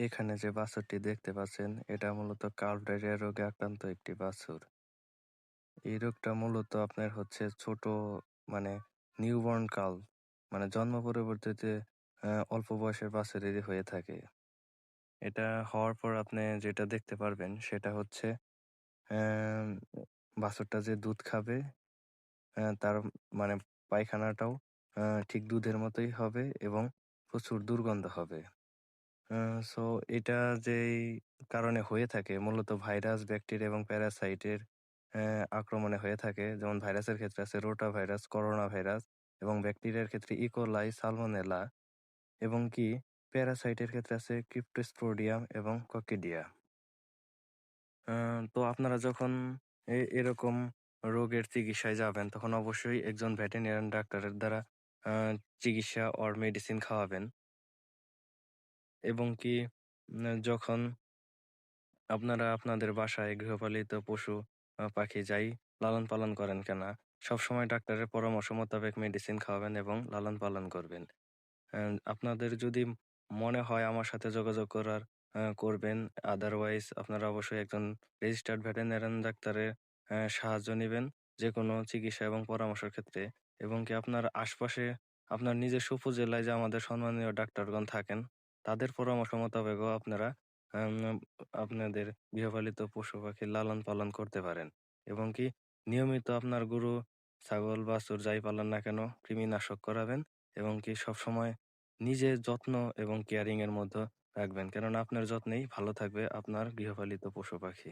এখানে যে বাছুরটি দেখতে পাচ্ছেন, এটা মূলত কার্ল ডায়রিয়া রোগে আক্রান্ত একটি বাছুর। এই রোগটা মূলত আপনার হচ্ছে ছোট মানে নিউবর্ন কাল মানে জন্ম পরবর্তীতে অল্প বয়সের বাছুরেরই হয়ে থাকে। এটা হওয়ার পর আপনি যেটা দেখতে পারবেন সেটা হচ্ছে অ্যাম বাছুরটা যে দুধ খাবে তার মানে পায়খানাটাও ঠিক দুধের মতোই হবে এবং প্রচুর দুর্গন্ধ হবে। আ সো এটা যেই কারণে হয়ে থাকে মূলত ভাইরাস, ব্যাকটেরিয়া এবং প্যারাসাইটের আক্রমণে হয়ে থাকে। যেমন ভাইরাসের ক্ষেত্রে আছে রোটা ভাইরাস, করোনা ভাইরাস এবং ব্যাকটেরিয়ার ক্ষেত্রে ইকোলাই, সালমোনেলা এবং কি প্যারাসাইটের ক্ষেত্রে আছে ক্রিপ্টোস্পোরিডিয়াম এবং কক্সিডিয়া। আ তো আপনারা যখন এরকম রোগের চিকিৎসায় যাবেন তখন অবশ্যই একজন ভেটেরিনারিয়ান ডাক্তারের দ্বারা আ চিকিৎসা অর মেডিসিন খাওয়াবেন এবং কি যখন আপনারা আপনাদের বাসায় গৃহপালিত পশু পাখি যাই লালন-পালন করেন কেন, সবসময় ডাক্তারের পরামর্শ মোতাবেক মেডিসিন খাওয়াবেন এবং লালন-পালন করবেন। আপনাদের যদি মনে হয় আমার সাথে যোগাযোগ করবেন। আদারওয়াইজ আপনারা অবশ্যই একজন রেজিস্টার্ড ভেটেরিনারিয়ান ডাক্তারের সাহায্য নিবেন যেকোনো চিকিৎসা এবং পরামর্শের ক্ষেত্রে এবং কি আপনার আশপাশে আপনার নিজস্ব উপজেলায় যে আমাদের সম্মানীয় ডাক্তারগণ থাকেন, তাদের পরামর্শ মোতাবেকও আপনারা আম আপনাদের গৃহপালিত পশু-পাখির লালন-পালন করতে পারেন এবং কি নিয়মিত আপনার গরু, ছাগল, বাছুর যাই পালন না কেন কৃমিনাশক করাবেন এবং কি সবসময় নিজের যত্ন এবং কেয়ারিং এর মধ্যে রাখবেন। কেননা আপনার যত্নেই ভালো থাকবে আপনার গৃহপালিত পশু-পাখি।